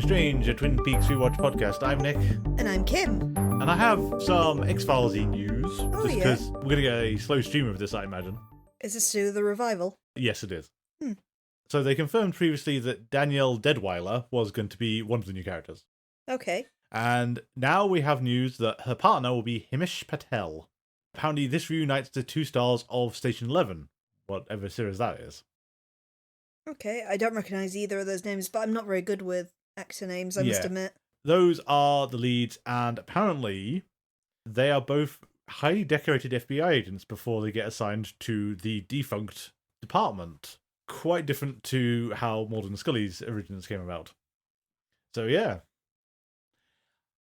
Strange, a Twin Peaks Rewatch podcast. I'm Nick. And I'm Kim. And I have some X-Files-y news. Oh, just because we're going to get a slow stream of this, I imagine. Is this to do with the revival? Yes, it is. Hmm. So they confirmed previously that Danielle Deadweiler was going to be one of the new characters. Okay. And now we have news that her partner will be Himish Patel. Apparently this reunites the two stars of Station 11, whatever series that is. Okay, I don't recognise either of those names, but I'm not very good with actor names, I must admit. Those are the leads, and apparently they are both highly decorated FBI agents before they get assigned to the defunct department. Quite different to how Mulder and Scully's origins came about. So yeah.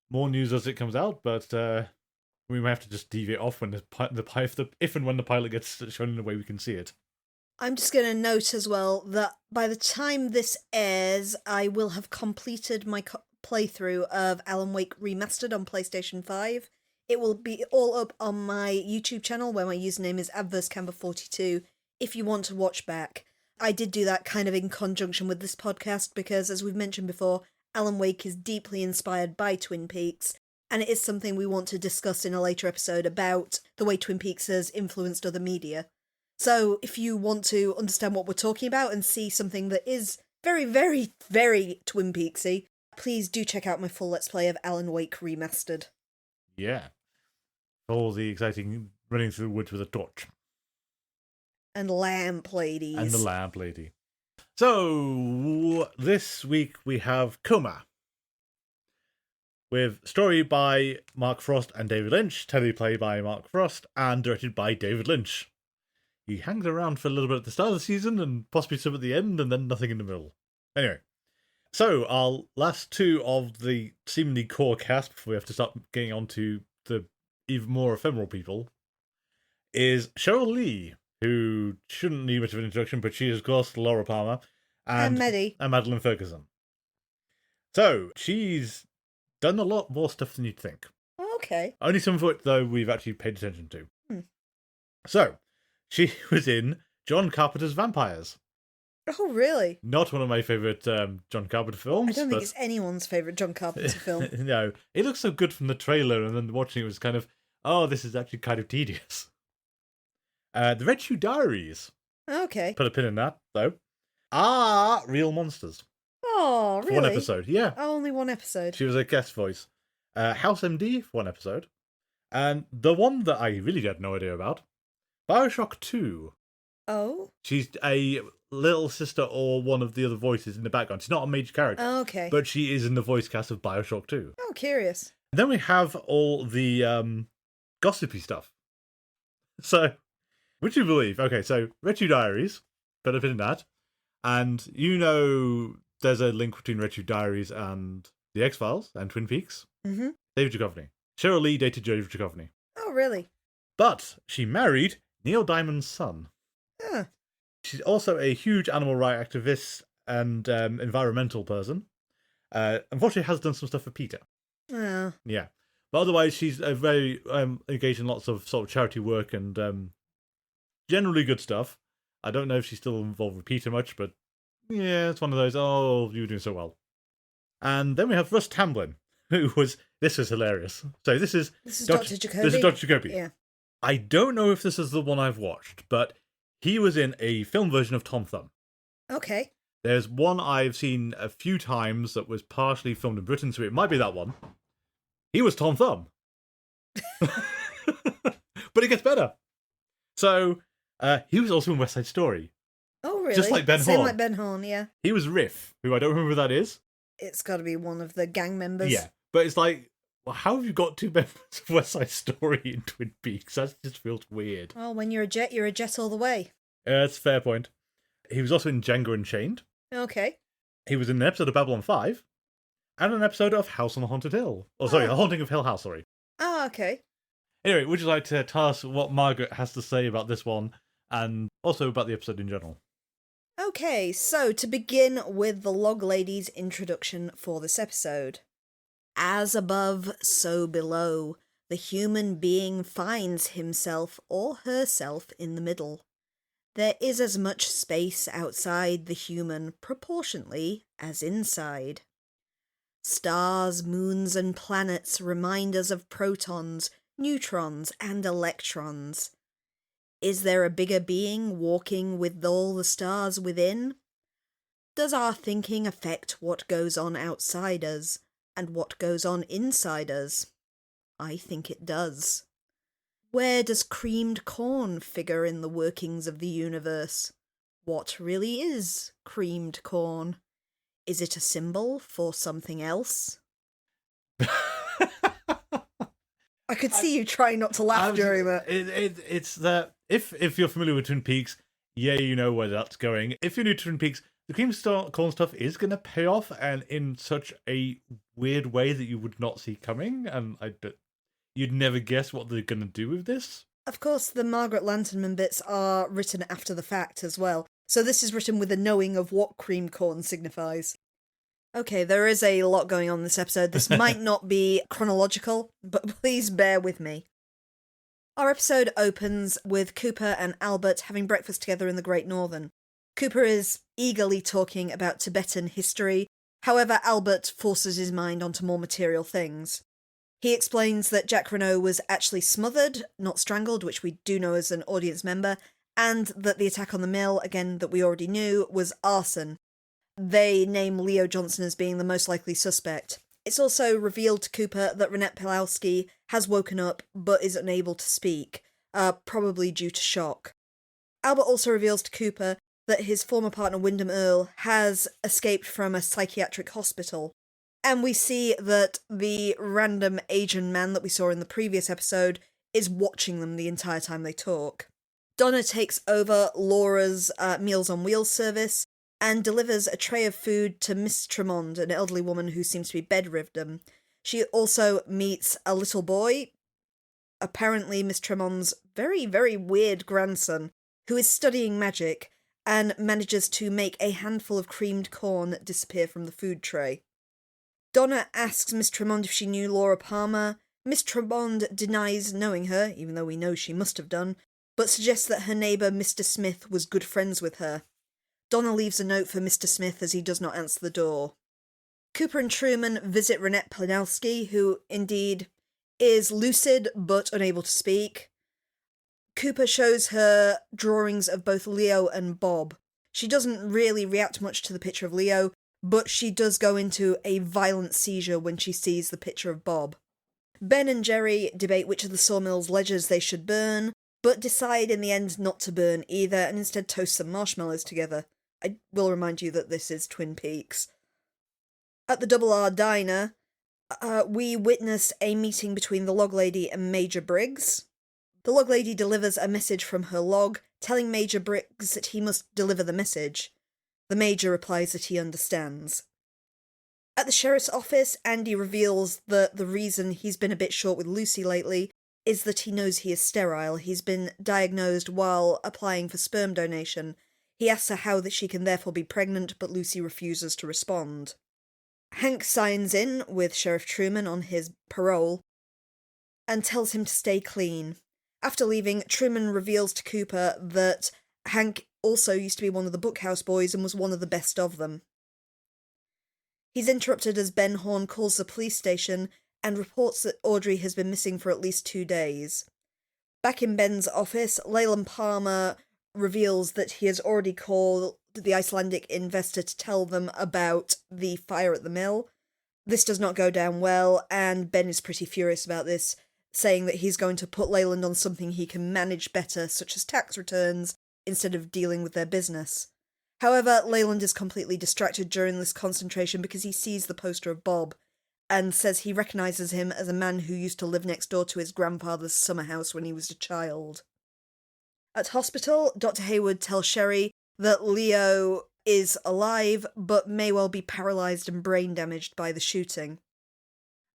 More news as it comes out, but we might have to just deviate off when if and when the pilot gets shown in the way we can see it. I'm just going to note as well that by the time this airs, I will have completed my playthrough of Alan Wake Remastered on PlayStation 5. It will be all up on my YouTube channel where my username is AdverseCamber42 if you want to watch back. I did do that kind of in conjunction with this podcast because, as we've mentioned before, Alan Wake is deeply inspired by Twin Peaks, and it is something we want to discuss in a later episode about the way Twin Peaks has influenced other media. So if you want to understand what we're talking about and see something that is very, very, very Twin Peaksy, please do check out my full Let's Play of Alan Wake Remastered. Yeah. All the exciting running through the woods with a torch. And lamp ladies. And the lamp lady. So, this week we have Coma. With story by Mark Frost and David Lynch, teleplay by Mark Frost, and directed by David Lynch. He hangs around for a little bit at the start of the season, and possibly some at the end, and then nothing in the middle. Anyway, so our last two of the seemingly core cast, before we have to start getting on to the even more ephemeral people, is Cheryl Lee, who shouldn't need much of an introduction, but she is, of course, Laura Palmer. And Madeline Ferguson. So, she's done a lot more stuff than you'd think. Okay. Only some of it, though, we've actually paid attention to. So, she was in John Carpenter's Vampires. Oh, really? Not one of my favourite John Carpenter films. I don't think it's anyone's favourite John Carpenter film. No, it looks so good from the trailer, and then watching it was kind of, oh, this is actually kind of tedious. The Red Shoe Diaries. Okay. Put a pin in that, though. Are real monsters. Oh, really? For one episode, yeah. Only one episode. She was a guest voice. House MD for one episode. And the one that I really had no idea about, BioShock 2. Oh? She's a little sister or one of the other voices in the background. She's not a major character. Oh, okay. But she is in the voice cast of BioShock 2. Oh, curious. And then we have all the gossipy stuff. So, would you believe? Okay, so Red Shoe Diaries, put a pin in that. And you know there's a link between Red Shoe Diaries and The X-Files and Twin Peaks. Mm-hmm. David Duchovny. Cheryl Lee dated David Duchovny. Oh, really? But she married Neil Diamond's son. Huh. She's also a huge animal rights activist and environmental person. Unfortunately, has done some stuff for PETA. Oh. Yeah. But otherwise, she's very engaged in lots of sort of charity work and generally good stuff. I don't know if she's still involved with PETA much, but yeah, it's one of those, oh, you were doing so well. And then we have Russ Tamblyn, this was hilarious. So this is Dr. Jacoby. This is Dr. Jacoby. Yeah. I don't know if this is the one I've watched, but he was in a film version of Tom Thumb. Okay. There's one I've seen a few times that was partially filmed in Britain, so it might be that one. He was Tom Thumb. But it gets better. So, he was also in West Side Story. Oh, really? Just like Ben Same Horn. like Ben Horn, yeah. He was Riff, who I don't remember who that is. It's got to be one of the gang members. Yeah, but it's like, well, how have you got two members of West Side Story in Twin Peaks? That just feels weird. Well, when you're a jet all the way. That's a fair point. He was also in Django Unchained. Okay. He was in an episode of Babylon 5. And an episode of House on the Haunted Hill. Oh, sorry, The Haunting of Hill House, sorry. Oh, okay. Anyway, would you like to tell us what Margaret has to say about this one, and also about the episode in general? Okay, so to begin with the Log Lady's introduction for this episode. As above, so below, the human being finds himself or herself in the middle. There is as much space outside the human proportionately as inside. Stars, moons, and planets remind us of protons, neutrons, and electrons. Is there a bigger being walking with all the stars within? Does our thinking affect what goes on outside us and what goes on inside us? I think it does. Where does creamed corn figure in the workings of the universe? What really is creamed corn? Is it a symbol for something else? I could see you trying not to laugh during that. It's that if you're familiar with Twin Peaks, yeah, you know where that's going. If you're new to Twin Peaks, the corn stuff is going to pay off, and in such a weird way that you would not see coming, and you'd never guess what they're going to do with this. Of course, the Margaret Lanternman bits are written after the fact as well, so this is written with a knowing of what cream corn signifies. Okay, there is a lot going on in this episode. This might not be chronological, but please bear with me. Our episode opens with Cooper and Albert having breakfast together in the Great Northern. Cooper is eagerly talking about Tibetan history, however Albert forces his mind onto more material things. He explains that Jack Renault was actually smothered, not strangled, which we do know as an audience member, and that the attack on the mill, again that we already knew, was arson. They name Leo Johnson as being the most likely suspect. It's also revealed to Cooper that Renette Pawlowski has woken up but is unable to speak, probably due to shock. Albert also reveals to Cooper that his former partner Wyndham Earle has escaped from a psychiatric hospital. And we see that the random Asian man that we saw in the previous episode is watching them the entire time they talk. Donna takes over Laura's Meals on Wheels service and delivers a tray of food to Miss Tremond, an elderly woman who seems to be bedridden. She also meets a little boy, apparently Miss Tremond's very, very weird grandson, who is studying magic and manages to make a handful of creamed corn disappear from the food tray. Donna asks Miss Tremond if she knew Laura Palmer. Miss Tremond denies knowing her, even though we know she must have done, but suggests that her neighbour Mr. Smith was good friends with her. Donna leaves a note for Mr. Smith as he does not answer the door. Cooper and Truman visit Renette Pawlowski, who indeed is lucid but unable to speak. Cooper shows her drawings of both Leo and Bob. She doesn't really react much to the picture of Leo, but she does go into a violent seizure when she sees the picture of Bob. Ben and Jerry debate which of the sawmill's ledgers they should burn, but decide in the end not to burn either and instead toast some marshmallows together. I will remind you that this is Twin Peaks. At the Double R Diner, we witness a meeting between the log lady and Major Briggs. The log lady delivers a message from her log, telling Major Briggs that he must deliver the message. The Major replies that he understands. At the sheriff's office, Andy reveals that the reason he's been a bit short with Lucy lately is that he knows he is sterile. He's been diagnosed while applying for sperm donation. He asks her how that she can therefore be pregnant, but Lucy refuses to respond. Hank signs in with Sheriff Truman on his parole and tells him to stay clean. After leaving, Truman reveals to Cooper that Hank also used to be one of the Bookhouse boys and was one of the best of them. He's interrupted as Ben Horn calls the police station and reports that Audrey has been missing for at least 2 days. Back in Ben's office, Leyland Palmer reveals that he has already called the Icelandic investor to tell them about the fire at the mill. This does not go down well, and Ben is pretty furious about this, saying that he's going to put Leyland on something he can manage better, such as tax returns, instead of dealing with their business. However, Leyland is completely distracted during this concentration because he sees the poster of Bob, and says he recognises him as a man who used to live next door to his grandfather's summer house when he was a child. At hospital, Dr. Hayward tells Sherry that Leo is alive, but may well be paralysed and brain damaged by the shooting.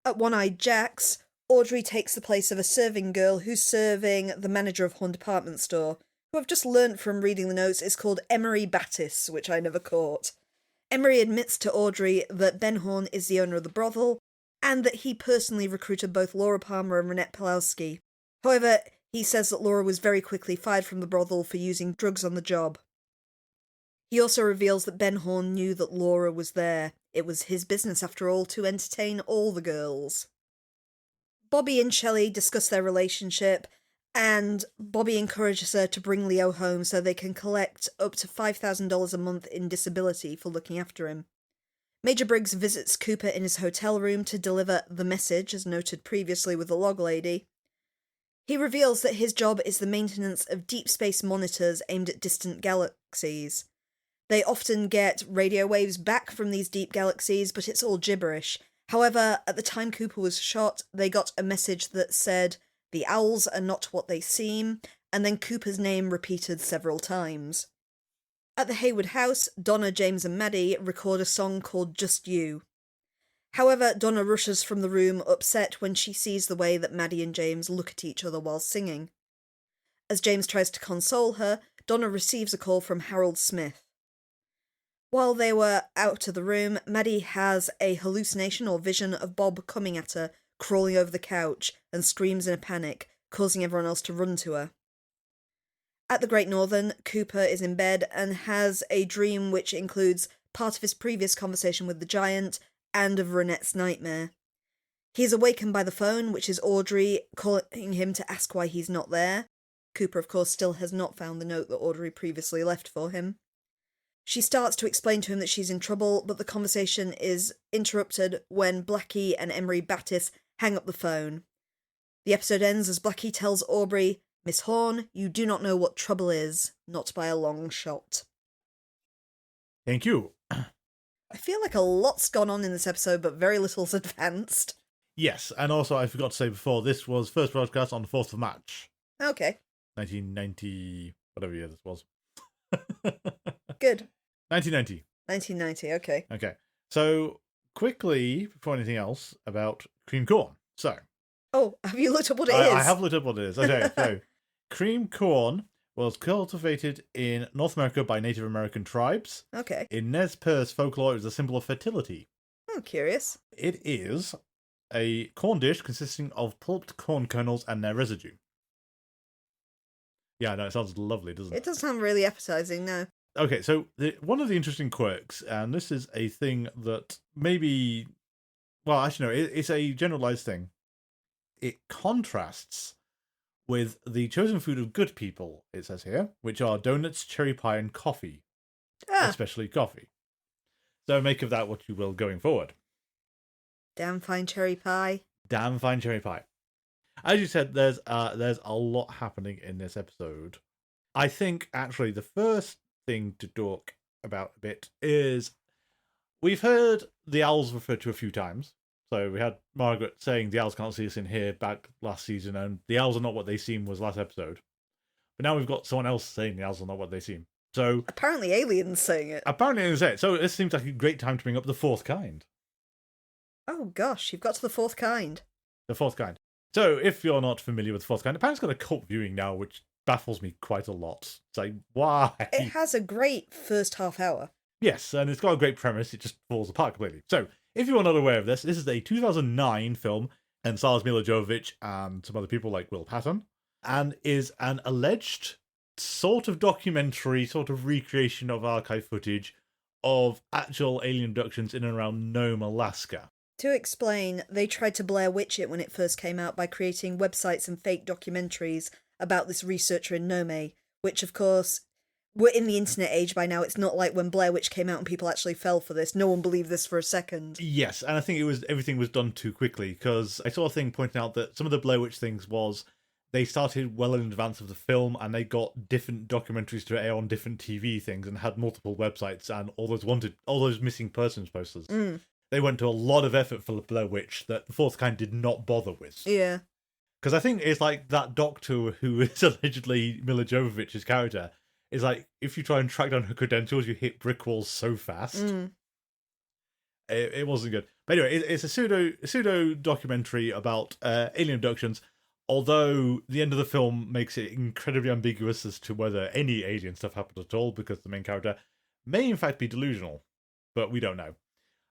At One-Eyed Jack's, Audrey takes the place of a serving girl who's serving the manager of Horn department store, who I've just learnt from reading the notes is called Emery Battis, which I never caught. Emery admits to Audrey that Ben Horn is the owner of the brothel, and that he personally recruited both Laura Palmer and Renette Pawlowski. However, he says that Laura was very quickly fired from the brothel for using drugs on the job. He also reveals that Ben Horn knew that Laura was there. It was his business, after all, to entertain all the girls. Bobby and Shelley discuss their relationship, and Bobby encourages her to bring Leo home so they can collect up to $5,000 a month in disability for looking after him. Major Briggs visits Cooper in his hotel room to deliver the message, as noted previously with the log lady. He reveals that his job is the maintenance of deep space monitors aimed at distant galaxies. They often get radio waves back from these deep galaxies, but it's all gibberish. However, at the time Cooper was shot, they got a message that said, "The owls are not what they seem," and then Cooper's name repeated several times. At the Hayward house, Donna, James and Maddie record a song called Just You. However, Donna rushes from the room upset when she sees the way that Maddie and James look at each other while singing. As James tries to console her, Donna receives a call from Harold Smith. While they were out of the room, Maddie has a hallucination or vision of Bob coming at her, crawling over the couch, and screams in a panic, causing everyone else to run to her. At the Great Northern, Cooper is in bed and has a dream which includes part of his previous conversation with the giant and of Renette's nightmare. He is awakened by the phone, which is Audrey calling him to ask why he's not there. Cooper, of course, still has not found the note that Audrey previously left for him. She starts to explain to him that she's in trouble, but the conversation is interrupted when Blackie and Emery Battis hang up the phone. The episode ends as Blackie tells Aubrey, "Miss Horn, you do not know what trouble is, not by a long shot." Thank you. I feel like a lot's gone on in this episode, but very little's advanced. Yes, and also I forgot to say before, this was first broadcast on the 4th of March. Okay. 1990, whatever year this was. Good. 1990. 1990, okay. Okay. So, quickly, before anything else, about cream corn. So. Oh, have you looked up what it is? I have looked up what it is. Okay, so cream corn was cultivated in North America by Native American tribes. Okay. In Nez Perce folklore, it is a symbol of fertility. Oh, curious. It is a corn dish consisting of pulped corn kernels and their residue. Yeah, no, it sounds lovely, doesn't it? It does sound really appetizing, no. Okay, so one of the interesting quirks, and this is a thing that maybe, well, actually no, it's a generalized thing. It contrasts with the chosen food of good people, it says here, which are donuts, cherry pie, and coffee. Especially coffee. So make of that what you will going forward. Damn fine cherry pie. Damn fine cherry pie. As you said, there's a lot happening in this episode. I think, actually, the first thing to talk about a bit is we've heard the owls referred to a few times. So we had Margaret saying the owls can't see us in here back last season, and the owls are not what they seem was last episode. But now we've got someone else saying the owls are not what they seem. So apparently aliens saying it. Apparently aliens say it. So this seems like a great time to bring up the fourth kind. Oh gosh, you've got to the fourth kind. The fourth kind. So if you're not familiar with the fourth kind, apparently it's got a cult viewing now, which baffles me quite a lot. It's like, why? It has a great first half hour. Yes, and it's got a great premise. It just falls apart completely. So, if you are not aware of this, this is a 2009 film and stars Mila Jovovich and some other people like Will Patton, and is an alleged sort of documentary, sort of recreation of archive footage of actual alien abductions in and around Nome, Alaska. To explain, they tried to Blair Witch it when it first came out by creating websites and fake documentaries about this researcher in Nome, which of course, we're in the internet age by now. It's not like when Blair Witch came out and people actually fell for this. No one believed this for a second. Yes, and I think everything was done too quickly, because I saw a thing pointing out that some of the Blair Witch things was they started well in advance of the film, and they got different documentaries to air on different TV things and had multiple websites and all those missing persons posters. They went to a lot of effort for Blair Witch that the fourth kind did not bother with. Yeah. Because I think it's like that doctor who is allegedly Mila Jovovich's character is like, if you try and track down her credentials, you hit brick walls so fast. It wasn't good. But anyway, it's a pseudo documentary about alien abductions, although the end of the film makes it incredibly ambiguous as to whether any alien stuff happened at all, because the main character may in fact be delusional, but we don't know.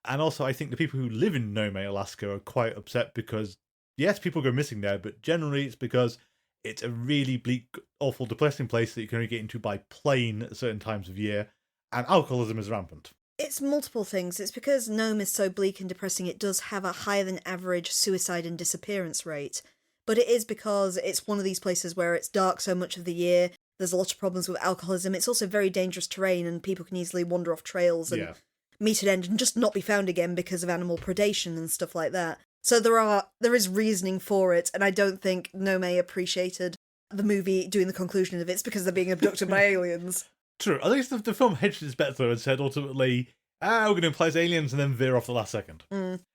And also, I think the people who live in Nome, Alaska are quite upset because, yes, people go missing there, but generally it's because it's a really bleak, awful, depressing place that you can only get into by plane at certain times of year, and alcoholism is rampant. It's multiple things. It's because Nome is so bleak and depressing, it does have a higher than average suicide and disappearance rate. But it is because it's one of these places where it's dark so much of the year, there's a lot of problems with alcoholism, it's also very dangerous terrain and people can easily wander off trails and meet an end and just not be found again because of animal predation and stuff like that. So there is reasoning for it, and I don't think Nome appreciated the movie doing the conclusion of it's because they're being abducted by aliens. True. At least the film hedged its bet though and said ultimately, we're going to imply it's aliens and then veer off the last second.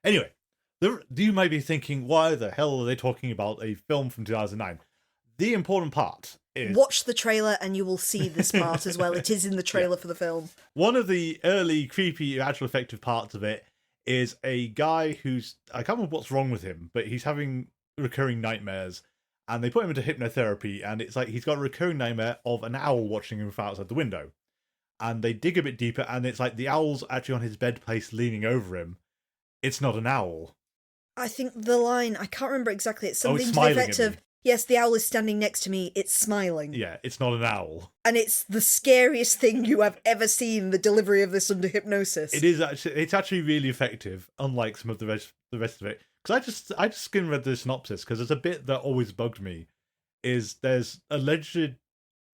Anyway, you might be thinking, why the hell are they talking about a film from 2009? The important part is... Watch the trailer and you will see this part as well. It is in the trailer for the film. One of the early creepy, actual effective parts of it is a guy who's... I can't remember what's wrong with him, but he's having recurring nightmares. And they put him into hypnotherapy, and it's like he's got a recurring nightmare of an owl watching him from outside the window. And they dig a bit deeper, and it's like the owl's actually on his bed place leaning over him. It's not an owl. I think the line, I can't remember exactly, it's something it's to the smiling effect at of, me. yes, the owl is standing next to me, it's smiling. Yeah, it's not an owl. And it's the scariest thing you have ever seen, the delivery of this under hypnosis. It's actually really effective, unlike some of the rest of it. Because I just skimmed read the synopsis, because there's a bit that always bugged me, is there's alleged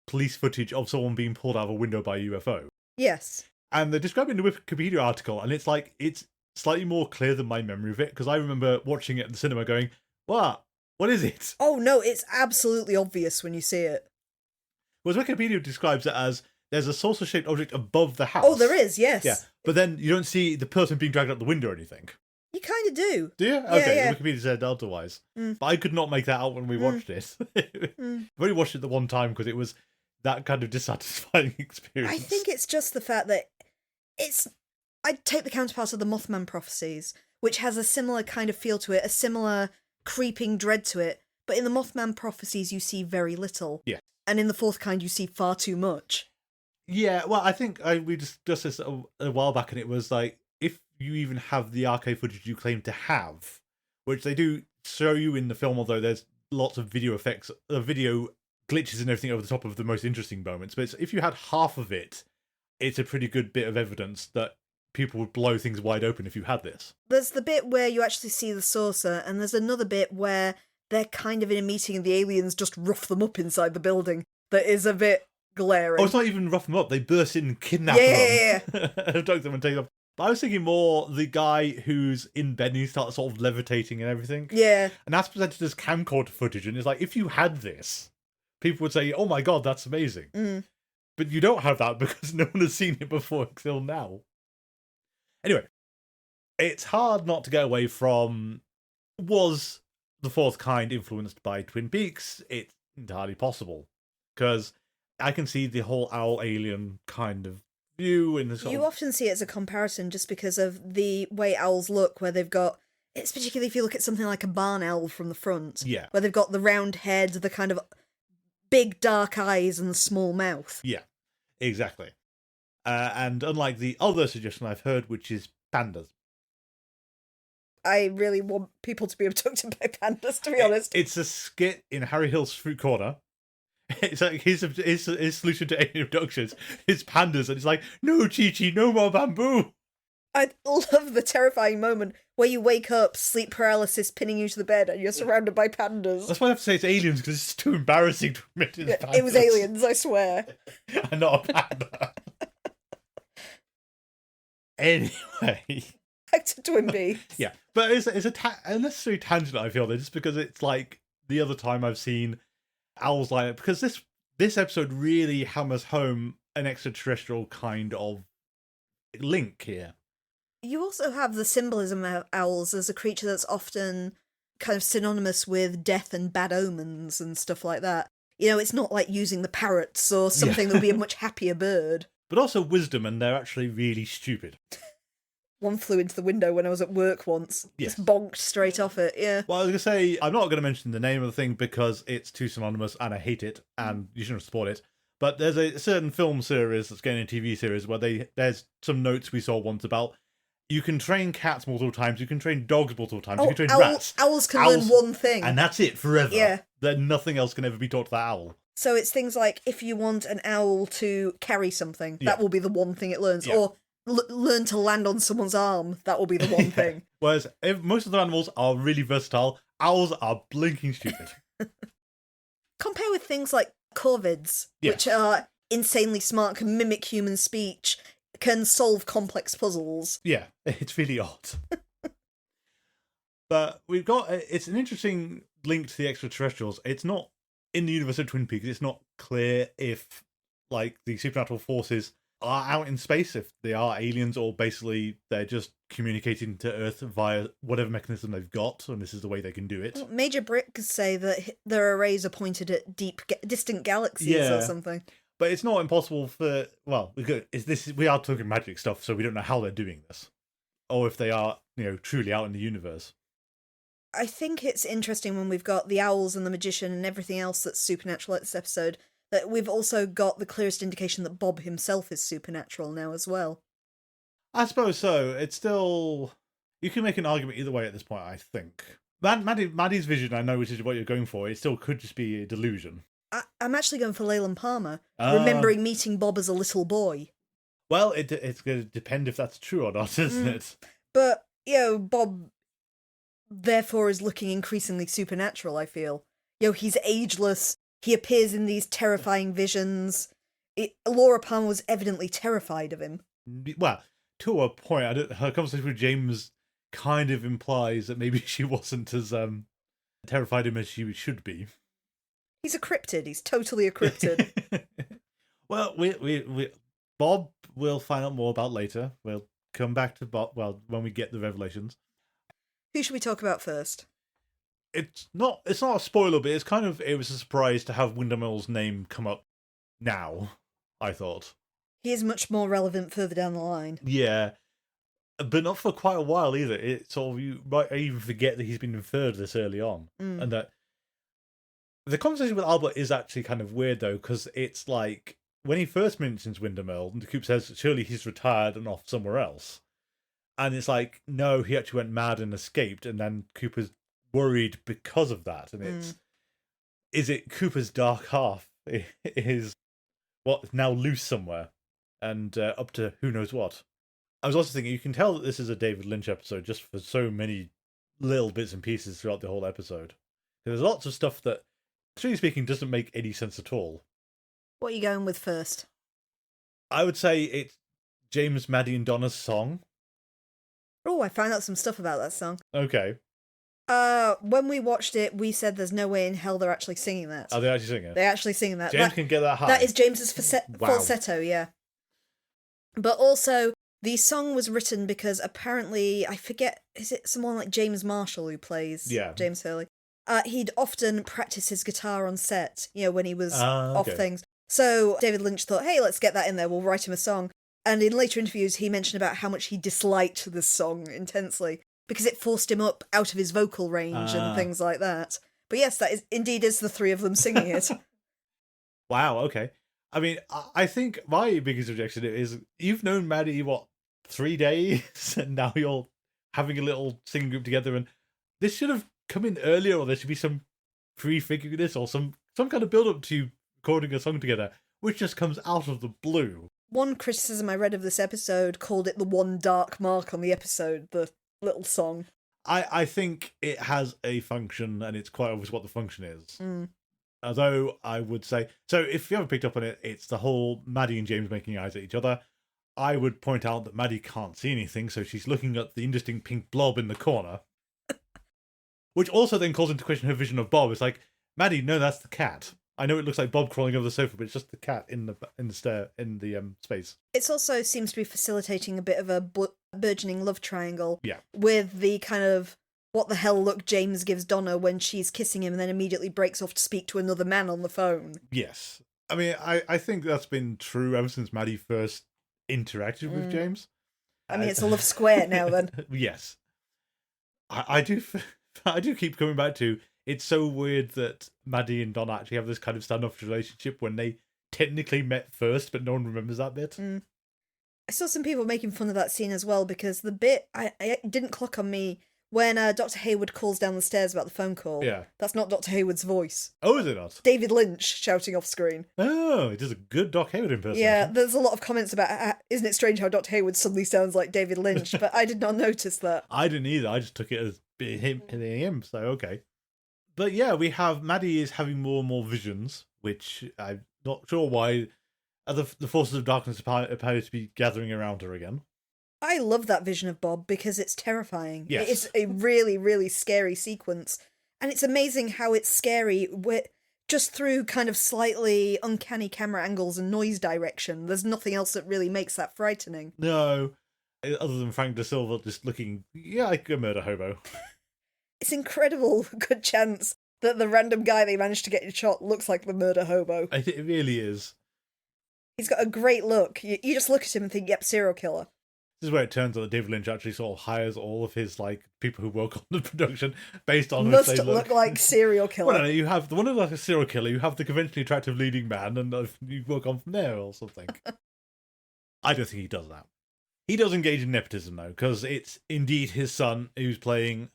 police footage of someone being pulled out of a window by a UFO. Yes. And they're describing the Wikipedia article, and it's like, it's slightly more clear than my memory of it, because I remember watching it at the cinema going, what is it? Oh no, it's absolutely obvious when you see it. Whereas Wikipedia describes it as, there's a saucer-shaped object above the house. Oh, there is, yes. Yeah, but then you don't see the person being dragged out the window or anything. You kind of do. Do you? Yeah, Okay, yeah. Wikipedia said otherwise. But I could not make that out when we watched it. I've only watched it the one time because it was that kind of dissatisfying experience. I think it's just the fact that I'd take the counterpart of the Mothman prophecies, which has a similar kind of feel to it, a similar creeping dread to it. But in the Mothman prophecies, you see very little. Yeah. And in the fourth kind, you see far too much. Yeah, well, I think we discussed this a while back, and it was like, if you even have the archive footage you claim to have, which they do show you in the film, although there's lots of video effects, video glitches and everything over the top of the most interesting moments. But if you had half of it, it's a pretty good bit of evidence that people would blow things wide open if you had this. There's the bit where you actually see the saucer, and there's another bit where they're kind of in a meeting and the aliens just rough them up inside the building. That is a bit glaring. Oh, it's not even rough them up. They burst in and kidnap them. Abduct them and take them. But I was thinking more the guy who's in bed and he starts sort of levitating and everything. Yeah. And that's presented as camcorder footage. And it's like, if you had this, people would say, oh my God, that's amazing. But you don't have that because no one has seen it before until now. Anyway, it's hard not to get away from, was the fourth kind influenced by Twin Peaks? It's entirely possible. Because I can see the whole owl alien kind of view in the sort You often see it as a comparison just because of the way owls look, where they've got, it's particularly if you look at something like a barn owl from the front, yeah, where they've got the round head, the kind of big dark eyes and the small mouth. Yeah, exactly. And unlike the other suggestion I've heard, which is pandas. I really want people to be abducted by pandas, to be honest. It's a skit in Harry Hill's Fruit Corner. It's like his solution to alien abductions is pandas, and it's like, no, Chi-Chi, no more bamboo. I love the terrifying moment where you wake up, sleep paralysis pinning you to the bed, and you're surrounded by pandas. That's why I have to say it's aliens, because it's too embarrassing to admit it's pandas. It was aliens, I swear. And not a panda. Anyway. Back to Twin Peaks. Yeah, but it's a unnecessary tangent, I feel, just because it's like the other time I've seen owls like it, because this episode really hammers home an extraterrestrial kind of link here. You also have the symbolism of owls as a creature that's often kind of synonymous with death and bad omens and stuff like that. You know, it's not like using the parrots or something that would be a much happier bird. But also wisdom, and they're actually really stupid. One flew into the window when I was at work once. Yes. Just bonked straight off it, yeah. Well, I was going to say, I'm not going to mention the name of the thing because it's too synonymous and I hate it, and you shouldn't support it. But there's a certain film series that's getting a TV series where there's some notes we saw once about you can train cats multiple times, you can train dogs multiple times, you can train rats. Owls can learn one thing. And that's it, forever. Yeah. Then nothing else can ever be taught to that owl. So it's things like, if you want an owl to carry something, that will be the one thing it learns. Yeah. Or learn to land on someone's arm. That will be the one thing. Whereas most of the animals are really versatile, owls are blinking stupid. Compare with things like corvids, Yes. which are insanely smart, can mimic human speech, can solve complex puzzles. Yeah, it's really odd. But we've got, it's an interesting link to the extraterrestrials. It's not, in the universe of Twin Peaks, it's not clear if, like, the supernatural forces are out in space, if they are aliens, or basically they're just communicating to Earth via whatever mechanism they've got, and this is the way they can do it. Well, Major Bricks say that their arrays are pointed at distant galaxies or something. But it's not impossible for, well, we are talking magic stuff, so we don't know how they're doing this. Or if they are, truly out in the universe. I think it's interesting when we've got the owls and the magician and everything else that's supernatural at this episode, that we've also got the clearest indication that Bob himself is supernatural now as well. I suppose so. It's still... You can make an argument either way at this point, I think. Maddie's vision, I know which is what you're going for, it still could just be a delusion. I'm actually going for Leyland Palmer, remembering meeting Bob as a little boy. Well, it's going to depend if that's true or not, isn't it? But, Bob, therefore, is looking increasingly supernatural, I feel. He's ageless. He appears in these terrifying visions. Laura Palmer was evidently terrified of him. Well, to a point. Her conversation with James kind of implies that maybe she wasn't as terrified of him as she should be. He's a cryptid. He's totally a cryptid. Well, Bob we'll find out more about later. We'll come back to Bob, when we get the revelations. Who should we talk about first? It's not a spoiler, but it was a surprise to have Windhamill's name come up now, I thought. He is much more relevant further down the line. Yeah. But not for quite a while either. It's sort of, you might even forget that he's been inferred this early on. And that the conversation with Albert is actually kind of weird though, because it's like when he first mentions Windermere, Coop says surely he's retired and off somewhere else. And it's like, no, he actually went mad and escaped, and then Cooper's worried because of that. And is it Cooper's dark half is what now loose somewhere and up to who knows what. I was also thinking, you can tell that this is a David Lynch episode just for so many little bits and pieces throughout the whole episode. There's lots of stuff that, truly speaking, doesn't make any sense at all. What are you going with first? I would say it's James, Maddie and Donna's song. Oh, I found out some stuff about that song. Okay. When we watched it, we said there's no way in hell they're actually singing that. Are they actually singing it? They're actually singing that. James can get that high. That is James's falsetto, yeah. But also, the song was written because apparently, I forget, is it someone like James Marshall who plays James Hurley? He'd often practice his guitar on set, when he was off things. So David Lynch thought, hey, let's get that in there, we'll write him a song. And in later interviews, he mentioned about how much he disliked this song intensely because it forced him up out of his vocal range and things like that. But yes, that is indeed is the three of them singing it. Wow, okay. I mean, I think my biggest objection is you've known Maddie, 3 days, and now you're having a little singing group together, and this should have come in earlier, or there should be some prefiguring this, or some kind of build-up to recording a song together, which just comes out of the blue. One criticism I read of this episode called it the one dark mark on the episode, the little song. I think it has a function, and it's quite obvious what the function is. Although I would say, so if you haven't picked up on it, it's the whole Maddie and James making eyes at each other. I would point out that Maddie can't see anything, so she's looking at the indistinct pink blob in the corner. Which also then calls into question her vision of Bob. It's like, Maddie, no, that's the cat. I know it looks like Bob crawling over the sofa, but it's just the cat in the space. It also seems to be facilitating a bit of a burgeoning love triangle. Yeah. With the kind of what the hell look James gives Donna when she's kissing him and then immediately breaks off to speak to another man on the phone. Yes. I mean, I think that's been true ever since Maddie first interacted with James. I mean, it's a love square now then. Yes. I do keep coming back to, it's so weird that Maddie and Donna actually have this kind of standoff relationship when they technically met first, but no one remembers that bit. I saw some people making fun of that scene as well, because the bit, I didn't clock on me When Dr. Hayward calls down the stairs about the phone call, Yeah. that's not Dr. Hayward's voice. Oh, is it not? David Lynch shouting off screen. Oh, it is a good Doc Hayward impersonation. Yeah, there's a lot of comments about, isn't it strange how Dr. Hayward suddenly sounds like David Lynch, but I did not notice that. I didn't either. I just took it as him, so okay. But yeah, we have Maddie is having more and more visions, which I'm not sure why. The forces of darkness appear to be gathering around her again. I love that vision of Bob because it's terrifying. Yes. It is a really, really scary sequence. And it's amazing how it's scary just through kind of slightly uncanny camera angles and noise direction. There's nothing else that really makes that frightening. No, other than Frank De Silva just looking, like a murder hobo. It's incredible good chance that the random guy they managed to get in shot looks like the murder hobo. I think it really is. He's got a great look. You just look at him and think, yep, serial killer. This is where it turns out that David Lynch actually sort of hires all of his people who work on the production based on Must look like serial killer. Well, no, you have the one who's like a serial killer, you have the conventionally attractive leading man, and you work on from there or something. I don't think he does that. He does engage in nepotism though, because it's indeed his son who's playing.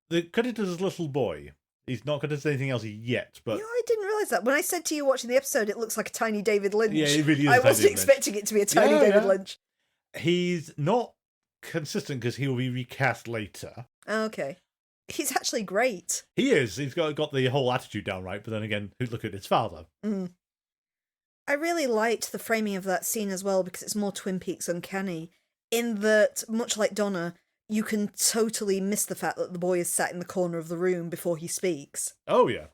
The credit is little boy. He's not credited as anything else yet, but I didn't realise that. When I said to you watching the episode, it looks like a tiny David Lynch. Yeah, it really is. I wasn't expecting it to be a tiny David Lynch. He's not consistent because he will be recast later. Okay. He's actually great. He is. He's got the whole attitude down right, but then again, look at his father. Mm. I really liked the framing of that scene as well because it's more Twin Peaks uncanny in that, much like Donna, you can totally miss the fact that the boy is sat in the corner of the room before he speaks. Oh, yeah.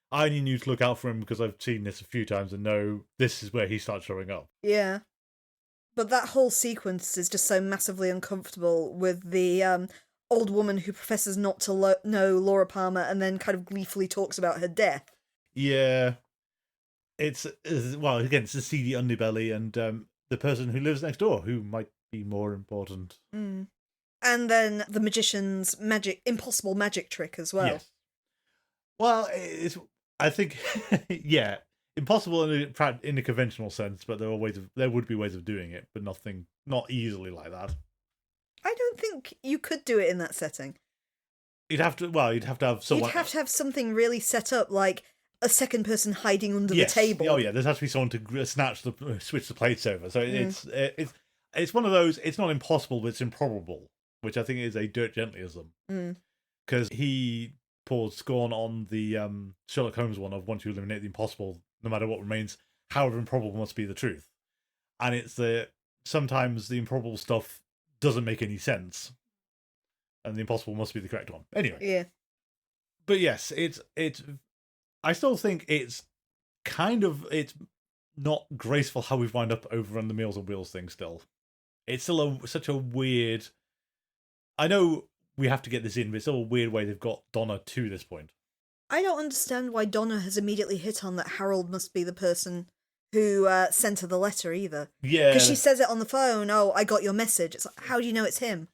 I only knew to look out for him because I've seen this a few times and know this is where he starts showing up. Yeah. But that whole sequence is just so massively uncomfortable with the old woman who professes not to know Laura Palmer and then kind of gleefully talks about her death. Yeah. It's the seedy underbelly and the person who lives next door, who might be more important. Mm. And then the magician's impossible magic trick as well. Yes. Well, I think, yeah, impossible in a conventional sense, but there would be ways of doing it, but not easily like that. I don't think you could do it in that setting. You'd have to have someone. You'd have to have something really set up, like a second person hiding under the table. Oh yeah, there has to be someone to switch the plates over. So it's one of those. It's not impossible, but it's improbable, which I think is a Dirk Gentlyism. Because he pours scorn on the Sherlock Holmes one of once you eliminate the impossible, no matter what remains, however improbable must be the truth. And it's sometimes the improbable stuff doesn't make any sense, and the impossible must be the correct one. Anyway, yeah. But yes, it's. I still think it's not graceful how we've wound up over on the Meals on Wheels thing. Still, it's still such a weird. I know we have to get this in, but it's still a weird way they've got Donna to this point. I don't understand why Donna has immediately hit on that Harold must be the person who sent her the letter either. Yeah. Because she says it on the phone, oh, I got your message. It's like, how do you know it's him?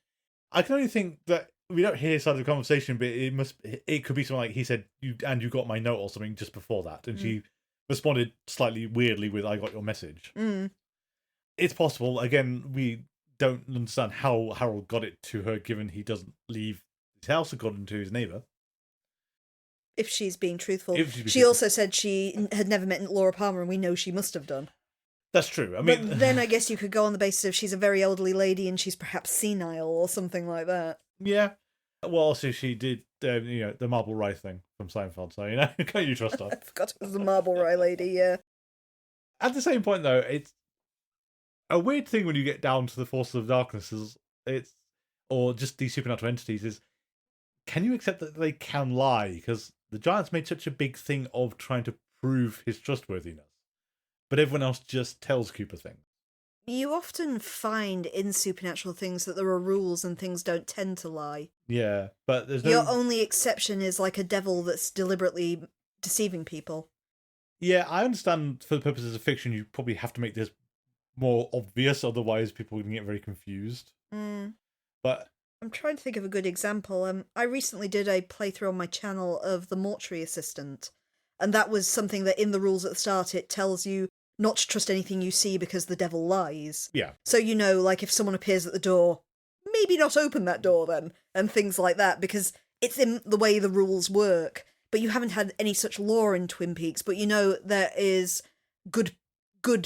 I can only think that we don't hear side of the conversation, but it could be something like he said, you got my note or something just before that. And she responded slightly weirdly with, I got your message. It's possible. Again, we don't understand how Harold got it to her, given he doesn't leave his house according to his neighbour. If she's being truthful. She also said she had never met Laura Palmer, and we know she must have done. That's true. I mean, but then I guess you could go on the basis of she's a very elderly lady and she's perhaps senile or something like that. Yeah. Well, also she did, the Marble Rye thing from Seinfeld, so, can't you trust her? I forgot it was the Marble Rye lady, yeah. At the same point, though, it's a weird thing when you get down to the forces of darkness, or just these supernatural entities, is can you accept that they can lie? Because the Giants made such a big thing of trying to prove his trustworthiness, but everyone else just tells Cooper things. You often find in supernatural things that there are rules and things don't tend to lie. Yeah, but there's no... Your only exception is like a devil that's deliberately deceiving people. Yeah, I understand for the purposes of fiction you probably have to make this more obvious, otherwise people can get very confused. But I'm trying to think of a good example. I recently did a playthrough on my channel of The Mortuary Assistant, and that was something that in the rules at the start it tells you not to trust anything you see because the devil lies. Yeah. So, like if someone appears at the door, maybe not open that door then, and things like that, because it's in the way the rules work. But you haven't had any such law in Twin Peaks, but you know there is good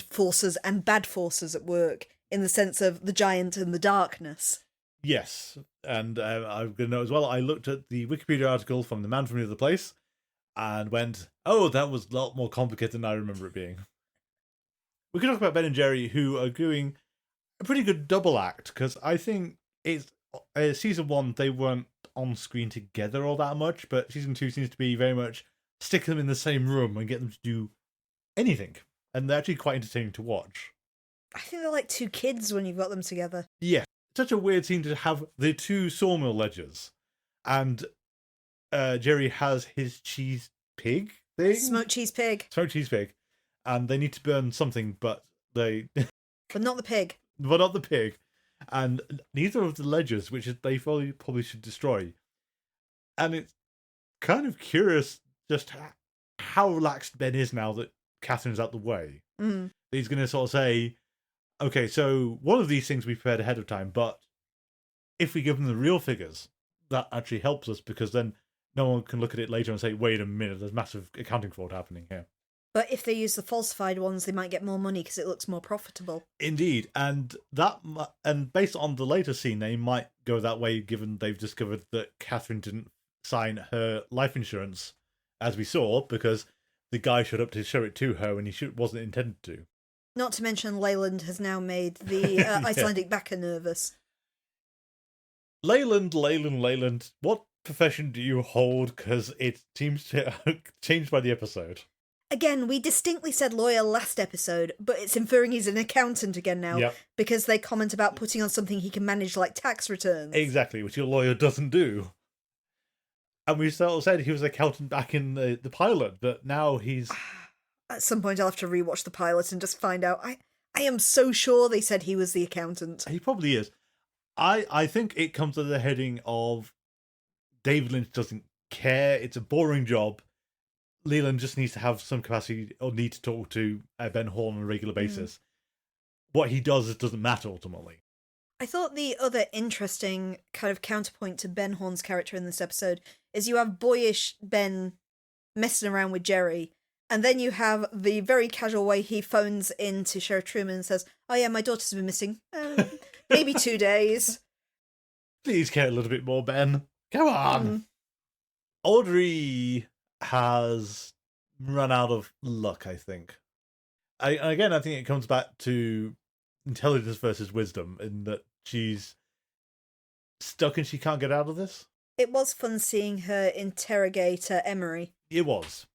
forces and bad forces at work in the sense of the giant and the darkness. Yes, and I'm going to know as well, I looked at the Wikipedia article from The Man from the Other Place and went, oh, that was a lot more complicated than I remember it being. We can talk about Ben and Jerry, who are doing a pretty good double act, because I think it's season 1, they weren't on screen together all that much, but season 2 seems to be very much stick them in the same room and get them to do anything. And they're actually quite entertaining to watch. I think they're like two kids when you've got them together. Yeah. Such a weird scene to have the two sawmill ledgers, and Jerry has his cheese pig thing, Smoked cheese pig, and they need to burn something, but they but not the pig, and neither of the ledgers, which they probably should destroy. And it's kind of curious just how relaxed Ben is now that Catherine's out the way. He's going to sort of say, okay, so one of these things we prepared ahead of time, but if we give them the real figures, that actually helps us, because then no one can look at it later and say, wait a minute, there's massive accounting fraud happening here. But if they use the falsified ones, they might get more money because it looks more profitable. Indeed, and based on the later scene, they might go that way, given they've discovered that Catherine didn't sign her life insurance, as we saw, because the guy showed up to show it to her when he wasn't intended to. Not to mention Leyland has now made the Icelandic backer nervous. Leyland, what profession do you hold? Because it seems to change by the episode. Again, we distinctly said lawyer last episode, but it's inferring he's an accountant again now, because they comment about putting on something he can manage like tax returns. Exactly, which your lawyer doesn't do. And we sort of said he was an accountant back in the pilot, but now he's... At some point I'll have to rewatch the pilot and just find out. I am so sure they said he was the accountant. He probably is. I think it comes under the heading of David Lynch doesn't care. It's a boring job. Leland just needs to have some capacity or need to talk to Ben Horn on a regular basis. What he does doesn't matter ultimately. I thought the other interesting kind of counterpoint to Ben Horn's character in this episode is you have boyish Ben messing around with Jerry, and then you have the very casual way he phones in to Sheriff Truman and says, oh yeah, my daughter's been missing. Maybe 2 days. Please care a little bit more, Ben. Come on. Audrey has run out of luck, I think. I think it comes back to intelligence versus wisdom, in that she's stuck and she can't get out of this. It was fun seeing her interrogate Emery. It was.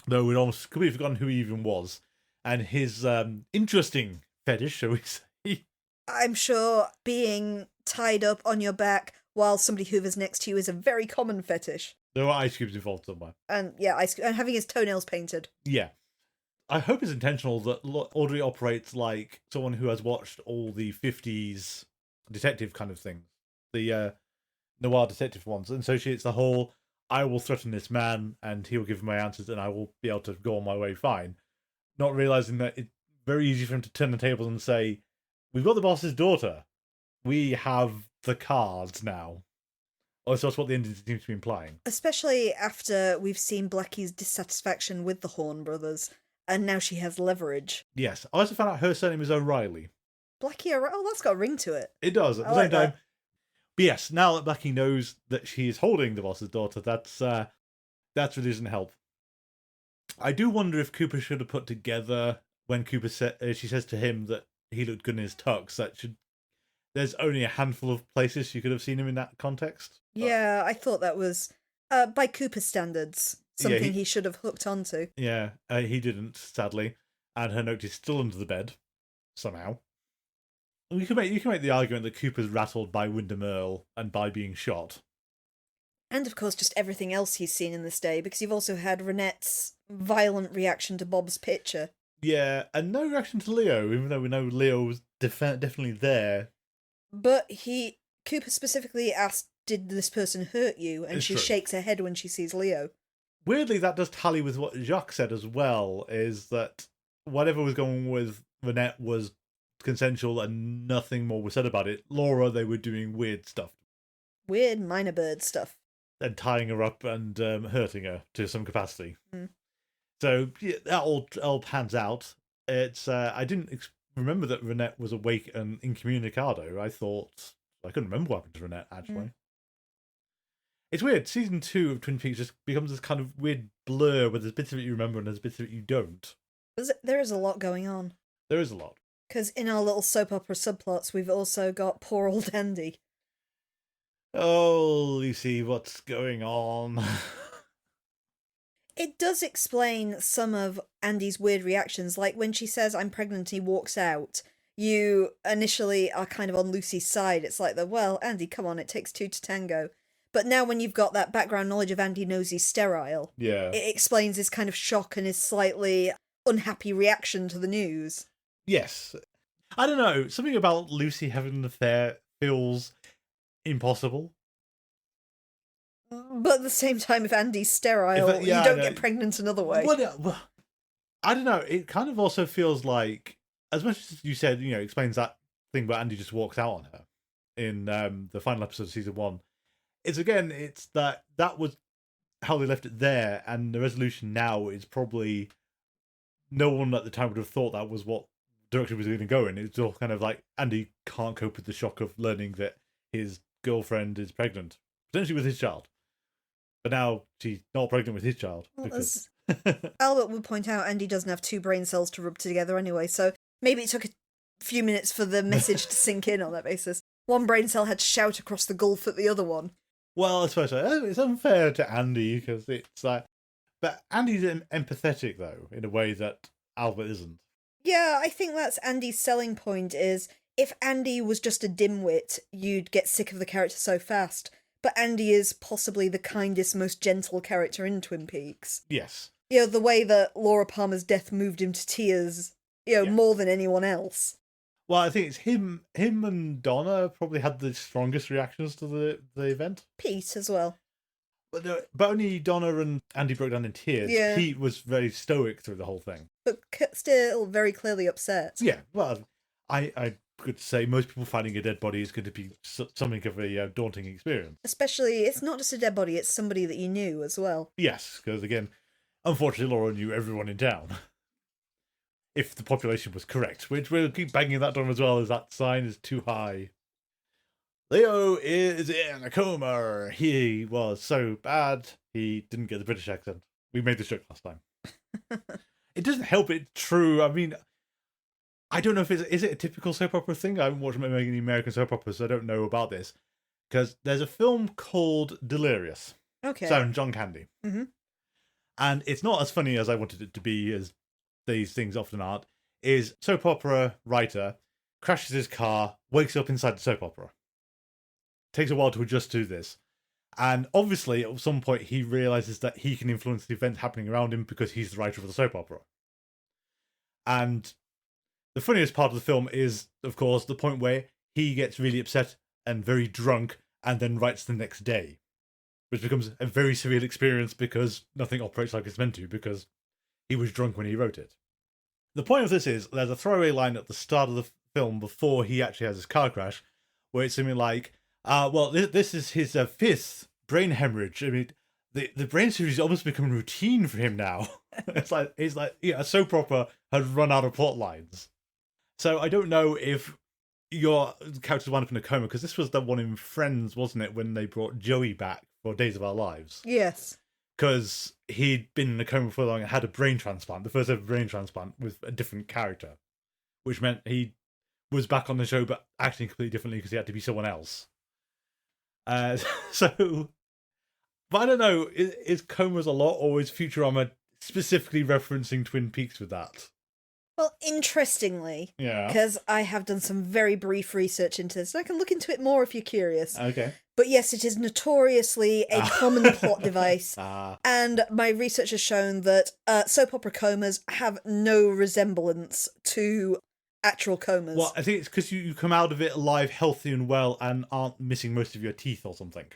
Though we'd almost completely forgotten who he even was. And his interesting fetish, shall we say. I'm sure being tied up on your back while somebody hoovers next to you is a very common fetish. There are ice cubes involved somewhere. And yeah, and having his toenails painted. Yeah. I hope it's intentional that Audrey operates like someone who has watched all the 50s detective kind of things. The noir detective ones. And so it's the whole, I will threaten this man and he will give me my answers and I will be able to go on my way fine. Not realising that it's very easy for him to turn the tables and say, we've got the boss's daughter. We have the cards now. Or so that's what the ending seems to be implying. Especially after we've seen Blackie's dissatisfaction with the Horn brothers, and now she has leverage. Yes. I also found out her surname is O'Reilly. Blackie O'Reilly? Oh, that's got a ring to it. It does, at the same time. But yes, now that Blackie knows that she is holding the boss's daughter, that's really doesn't help. I do wonder if Cooper should have put together, when Cooper she says to him that he looked good in his tux, there's only a handful of places you could have seen him in that context. Yeah, I thought that was, by Cooper's standards, something he should have hooked onto. Yeah, he didn't, sadly. And her note is still under the bed, somehow. You can make the argument that Cooper's rattled by Wyndham Earl and by being shot. And of course just everything else he's seen in this day, because you've also had Renette's violent reaction to Bob's picture. Yeah, and no reaction to Leo, even though we know Leo was definitely there. But Cooper specifically asked, did this person hurt you? And she shakes her head when she sees Leo. Weirdly, that does tally with what Jacques said as well, is that whatever was going on with Renette was consensual and nothing more was said about it. Laura, they were doing weird stuff. Weird minor bird stuff. And tying her up and hurting her to some capacity. Mm. So yeah, that all pans out. It's I didn't remember that Renette was awake and incommunicado. I couldn't remember what happened to Renette, actually. Mm. It's weird. Season 2 of Twin Peaks just becomes this kind of weird blur where there's bits of it you remember and there's bits of it you don't. There is a lot going on. There is a lot. Because in our little soap opera subplots, we've also got poor old Andy. Oh, you see what's going on. It does explain some of Andy's weird reactions, like when she says, "I'm pregnant," he walks out. You initially are kind of on Lucy's side. It's like, well, Andy, come on, it takes two to tango. But now when you've got that background knowledge of Andy knows he's sterile, Yeah. it explains his kind of shock and his slightly unhappy reaction to the news. Yes. I don't know. Something about Lucy having an affair feels impossible. But at the same time, if Andy's sterile, you don't get pregnant another way. Well, I don't know. It kind of also feels like, as much as you said, explains that thing where Andy just walks out on her in the final episode of season 1. It's that was how they left it there, and the resolution now is probably no one at the time would have thought that was what direction was going to go in. It's all kind of like Andy can't cope with the shock of learning that his girlfriend is pregnant, potentially with his child. But now she's not pregnant with his child. Well, because... Albert would point out Andy doesn't have two brain cells to rub together anyway, so maybe it took a few minutes for the message to sink in on that basis. One brain cell had to shout across the gulf at the other one. Well, I suppose so. It's unfair to Andy because it's like... But Andy's empathetic, though, in a way that Albert isn't. Yeah, I think that's Andy's selling point is, if Andy was just a dimwit, you'd get sick of the character so fast. But Andy is possibly the kindest, most gentle character in Twin Peaks. Yes. The way that Laura Palmer's death moved him to tears, more than anyone else. Well, I think it's him and Donna probably had the strongest reactions to the event. Pete as well. But only Donna and Andy broke down in tears. Yeah. Pete was very stoic through the whole thing. But still very clearly upset. Yeah, well, I could say most people finding a dead body is going to be something of a daunting experience. Especially, it's not just a dead body, it's somebody that you knew as well. Yes, because again, unfortunately, Laura knew everyone in town. If the population was correct, which we'll keep banging that drum as well as that sign is too high. Leo is in a coma. He was so bad, he didn't get the British accent. We made this joke last time. It doesn't help it's true. I mean, I don't know if is it a typical soap opera thing? I haven't watched many American soap operas, so I don't know about this. Because there's a film called Delirious. Okay. Starring John Candy. Mm-hmm. And it's not as funny as I wanted it to be, as these things often aren't. Is soap opera writer crashes his car, wakes up inside the soap opera. Takes a while to adjust to this. And obviously, at some point, he realizes that he can influence the events happening around him because he's the writer of the soap opera. And the funniest part of the film is, of course, the point where he gets really upset and very drunk and then writes the next day. Which becomes a very surreal experience because nothing operates like it's meant to, because he was drunk when he wrote it. The point of this is, there's a throwaway line at the start of the film before he actually has his car crash, where it's something like, this is his fifth brain hemorrhage. I mean, the brain surgery is almost becoming routine for him now. He's like, a soap opera has run out of plot lines. So I don't know if your character's wound up in a coma, because this was the one in Friends, wasn't it, when they brought Joey back for Days of Our Lives? Yes. Because he'd been in a coma for long and had a brain transplant, the first ever brain transplant with a different character, which meant he was back on the show but acting completely differently because he had to be someone else. But I don't know, is comas a lot, or is Futurama specifically referencing Twin Peaks with that? Well, interestingly, Yeah. because I have done some very brief research into this, and I can look into it more if you're curious. Okay. But yes, it is notoriously a common plot device, and my research has shown that soap opera comas have no resemblance to actual comas. Well, I think it's because you come out of it alive, healthy and well, and aren't missing most of your teeth or something.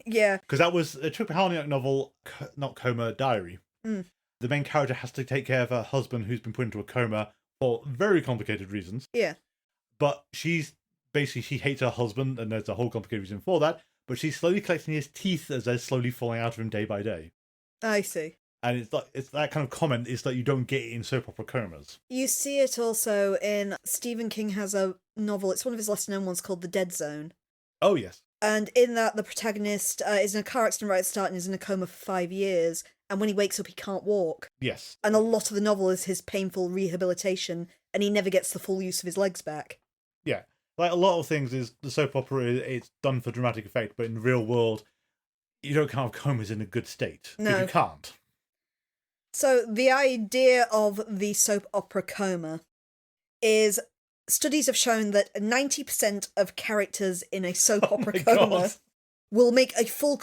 Yeah. Because that was a Trip Halniak novel, not Coma, Diary. Mm. The main character has to take care of her husband who's been put into a coma for very complicated reasons. Yeah. But she's basically, she hates her husband, and there's a whole complicated reason for that. But she's slowly collecting his teeth as they're slowly falling out of him day by day. I see. And it's that kind of comment is that you don't get it in soap opera comas. You see it also in Stephen King has a novel. It's one of his lesser known ones called The Dead Zone. Oh, yes. And in that, the protagonist is in a car accident right at the start and is in a coma for 5 years. And when he wakes up, he can't walk. Yes. And a lot of the novel is his painful rehabilitation, and he never gets the full use of his legs back. Yeah. Like a lot of things is the soap opera, it's done for dramatic effect, but in the real world, you don't have comas in a good state. No. You can't. So the idea of the soap opera coma is studies have shown that 90% of characters in a soap opera coma God. will make a full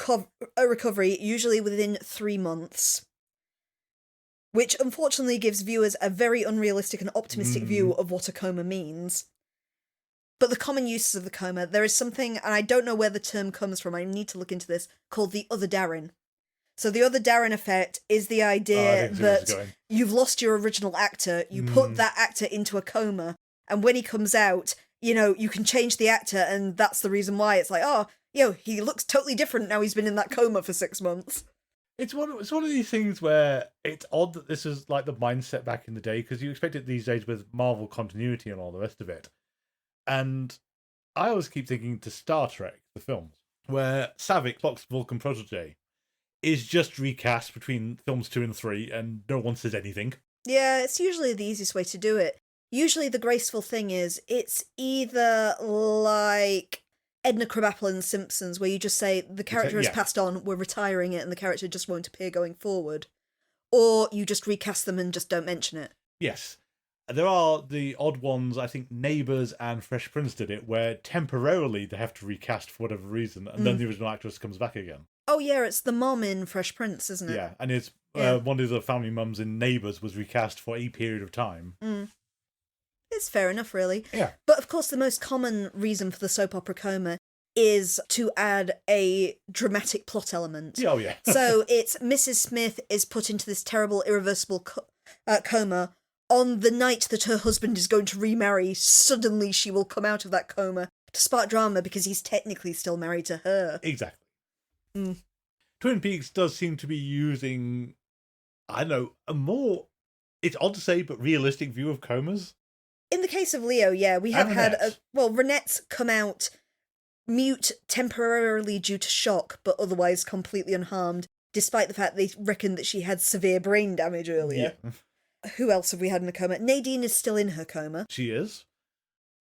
recovery, usually within 3 months. Which unfortunately gives viewers a very unrealistic and optimistic view of what a coma means. But the common uses of the coma, there is something, and I don't know where the term comes from, I need to look into this, called the other Darren. So the other Darren effect is the idea that you've lost your original actor, you put that actor into a coma, and when he comes out, you can change the actor, and that's the reason why it's like, he looks totally different now he's been in that coma for 6 months. It's one of these things where it's odd that this is like the mindset back in the day, because you expect it these days with Marvel continuity and all the rest of it. And I always keep thinking to Star Trek, the films, where Saavik, Spock's Vulcan protege, is just recast between films 2 and 3, and no one says anything. Yeah, it's usually the easiest way to do it. Usually the graceful thing is, it's either like Edna Krabappel in The Simpsons, where you just say, the character has passed on, we're retiring it, and the character just won't appear going forward. Or you just recast them and just don't mention it. Yes. There are the odd ones, I think Neighbours and Fresh Prince did it, where temporarily they have to recast for whatever reason, and then the original actress comes back again. Oh yeah, it's the mom in Fresh Prince, isn't it? Yeah, and it's one of the family mums in Neighbours was recast for a period of time. It's fair enough, really. Yeah. But of course, the most common reason for the soap opera coma is to add a dramatic plot element. Oh, yeah. So it's Mrs. Smith is put into this terrible, irreversible coma. On the night that her husband is going to remarry, suddenly she will come out of that coma to spark drama because he's technically still married to her. Exactly. Twin Peaks does seem to be using, I don't know, a more, it's odd to say, but realistic view of comas. In the case of Leo, yeah, we have had, Renette's come out mute temporarily due to shock, but otherwise completely unharmed, despite the fact they reckoned that she had severe brain damage earlier. Yeah. Who else have we had in a coma? Nadine is still in her coma. She is.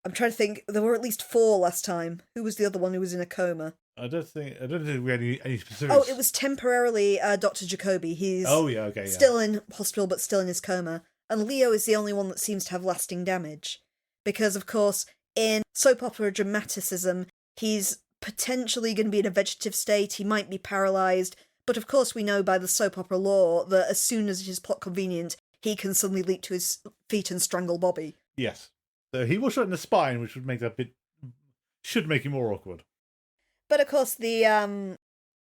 I'm trying to think. There were at least 4 last time. Who was the other one who was in a coma? I don't think we had any specifics. Oh, it was temporarily Dr. Jacoby. He's still in hospital, but still in his coma. And Leo is the only one that seems to have lasting damage. Because, of course, in soap opera dramaticism, he's potentially going to be in a vegetative state. He might be paralysed. But, of course, we know by the soap opera law that as soon as it is plot convenient, he can suddenly leap to his feet and strangle Bobby. Yes. So he was shot in the spine, which would make that should make it more awkward. But of course, the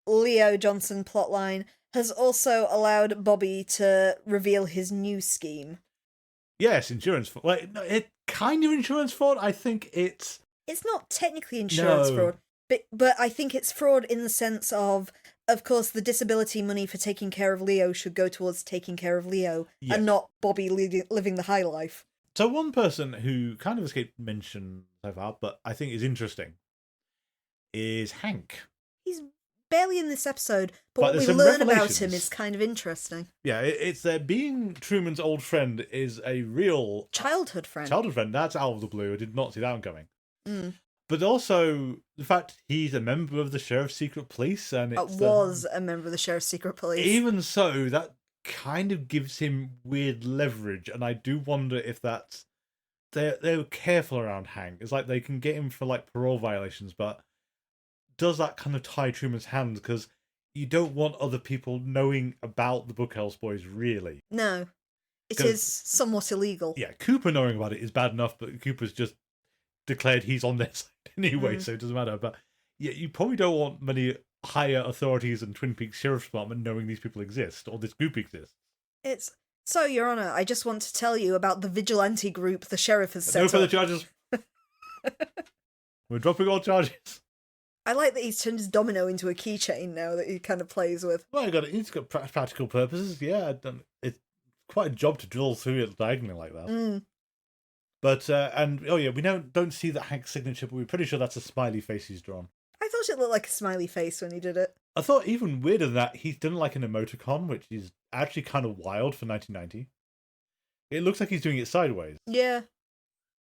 Leo Johnson plotline has also allowed Bobby to reveal his new scheme. Yes, insurance fraud. Well, it kind of insurance fraud. I think it's not technically insurance fraud, but I think it's fraud in the sense of course, the disability money for taking care of Leo should go towards taking care of Leo and not Bobby living the high life. So one person who kind of escaped mention so far, but I think is interesting, is Hank. He's barely in this episode, but what we learn about him is kind of interesting. Yeah, it's that being Truman's old friend is a real... Childhood friend. That's out of the blue. I did not see that one coming. But also, the fact he's a member of the Sheriff's Secret Police, and was a member of the Sheriff's Secret Police. Even so, that kind of gives him weird leverage, and I do wonder if that's... They're careful around Hank. It's like they can get him for like parole violations, but does that kind of tie Truman's hands? Because you don't want other people knowing about the Bookhouse Boys, really. No. It is somewhat illegal. Yeah, Cooper knowing about it is bad enough, but Cooper's just declared he's on their side anyway, so it doesn't matter. But yeah, you probably don't want many higher authorities and Twin Peaks Sheriff's Department knowing these people exist, or this group exists. So, Your Honour, I just want to tell you about the vigilante group the sheriff has set up. No further charges. We're dropping all charges. I like that he's turned his domino into a keychain now that he kind of plays with. Well, it's got practical purposes. Yeah, it's quite a job to drill through it diagonally like that. Mm. But we don't see that Hank's signature, but we're pretty sure that's a smiley face he's drawn. I thought it looked like a smiley face when he did it. I thought even weirder than that, he's done like an emoticon, which is actually kind of wild for 1990. It looks like he's doing it sideways. Yeah.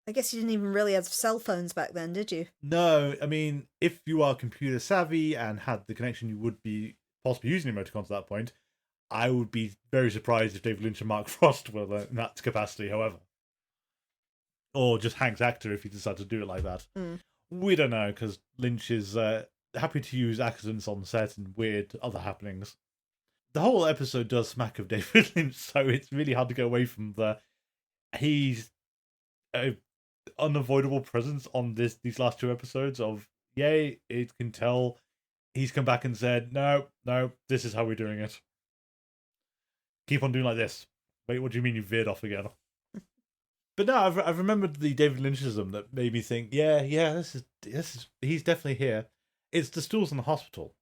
I guess you didn't even really have cell phones back then, did you? No, I mean, if you are computer savvy and had the connection, you would be possibly using emoticons at that point. I would be very surprised if David Lynch and Mark Frost were in that capacity, however. Or just Hank's actor if he decided to do it like that. Mm. We don't know, because Lynch is happy to use accidents on set and weird other happenings. The whole episode does smack of David Lynch, so it's really hard to go away from he's an unavoidable presence on these last two episodes of, yay, it can tell he's come back and said, no, this is how we're doing it. Keep on doing like this. Wait, what do you mean you veered off again? But no, I've remembered the David Lynchism that made me think, yeah, this is he's definitely here. It's the stools in the hospital.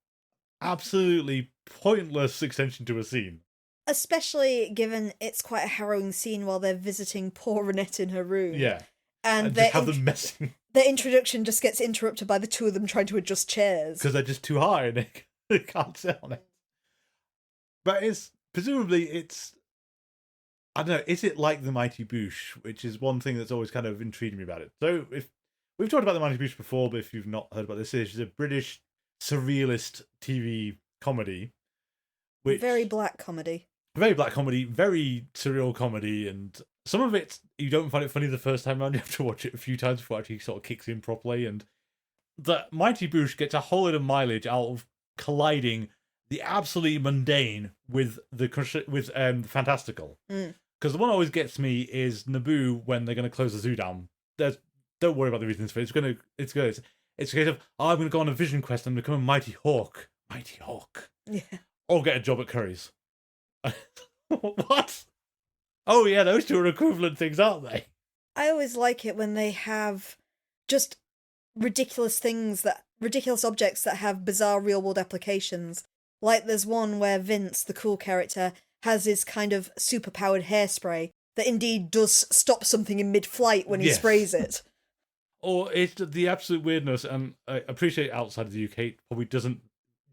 Absolutely pointless extension to a scene. Especially given it's quite a harrowing scene while they're visiting poor Renette in her room. Yeah. And just have them messing. Their introduction just gets interrupted by the two of them trying to adjust chairs. Because they're just too high and they can't sit on it. But presumably I don't know, is it like the Mighty Boosh, which is one thing that's always kind of intrigued me about it. So if we've talked about the Mighty Boosh before, but if you've not heard about this, it's a British surrealist TV comedy. Very black comedy. Very black comedy, very surreal comedy, and some of it, you don't find it funny the first time around, you have to watch it a few times before it actually sort of kicks in properly, and the Mighty Boosh gets a whole lot of mileage out of colliding the absolutely mundane with the fantastical. Because the one that always gets me is Naboo when they're going to close the zoo down. Don't worry about the reasons for it. It's good. It's a case of, I'm going to go on a vision quest and become a mighty hawk. Mighty hawk. Yeah. Or get a job at Curry's. What? Oh yeah, those two are equivalent things, aren't they? I always like it when they have just ridiculous objects that have bizarre real world applications. Like there's one where Vince, the cool character, has his kind of superpowered hairspray that indeed does stop something in mid-flight when he sprays it. Or it's the absolute weirdness, and I appreciate outside of the UK it probably doesn't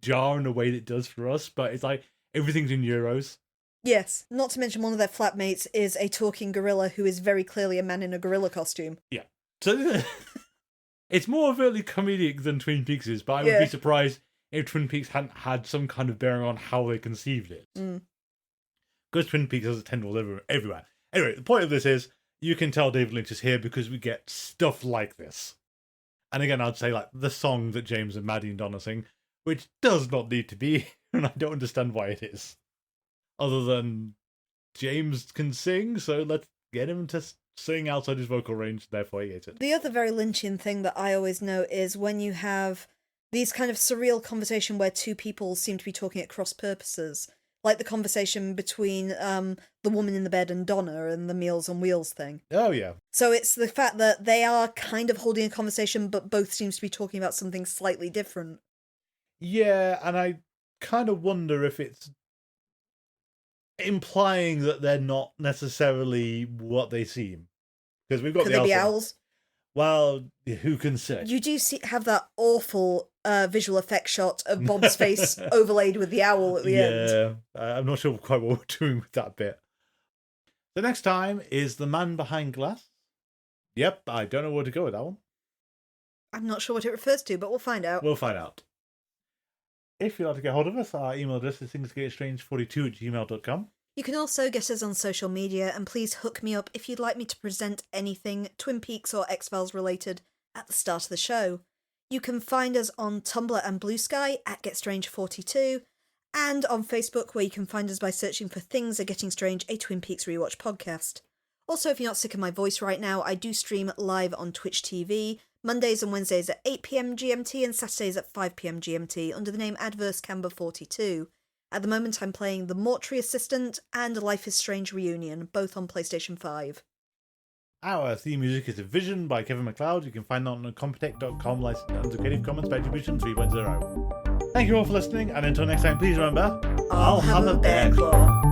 jar in a way that it does for us, but it's like everything's in euros. Yes, not to mention one of their flatmates is a talking gorilla who is very clearly a man in a gorilla costume. Yeah. So it's more overtly comedic than Twin Peaks is, but I would be surprised if Twin Peaks hadn't had some kind of bearing on how they conceived it. Because Twin Peaks has a tendrils everywhere. Anyway, the point of this is, you can tell David Lynch is here because we get stuff like this. And again, I'd say like the song that James and Maddie and Donna sing, which does not need to be, and I don't understand why it is. Other than James can sing, so let's get him to sing outside his vocal range, therefore he hates it. The other very Lynchian thing that I always know is when you have these kind of surreal conversation where two people seem to be talking at cross purposes. Like the conversation between the woman in the bed and Donna and the Meals on Wheels thing. Oh, yeah. So it's the fact that they are kind of holding a conversation, but both seems to be talking about something slightly different. Yeah, and I kind of wonder if it's implying that they're not necessarily what they seem. Because we've got Could the they be owls? Well, who can say? You do have that awful visual effect shot of Bob's face overlaid with the owl at the end. Yeah, I'm not sure quite what we're doing with that bit. The next time is The Man Behind Glass. Yep, I don't know where to go with that one. I'm not sure what it refers to, but we'll find out. We'll find out. If you'd like to get hold of us, our email address is thingsgetstrange42@gmail.com. You can also get us on social media, and please hook me up if you'd like me to present anything Twin Peaks or X-Files related at the start of the show. You can find us on Tumblr and Blue Sky at GetStrange42, and on Facebook, where you can find us by searching for Things Are Getting Strange, a Twin Peaks rewatch podcast. Also, if you're not sick of my voice right now, I do stream live on Twitch TV, Mondays and Wednesdays at 8 PM GMT and Saturdays at 5 PM GMT under the name Adverse Camber 42. At the moment, I'm playing The Mortuary Assistant and Life is Strange Reunion, both on PlayStation 5. Our theme music is Vision by Kevin MacLeod. You can find that on compotech.com, licensed under Creative Commons by Attribution 3.0. Thank you all for listening, and until next time, please remember, I'll have a bear claw.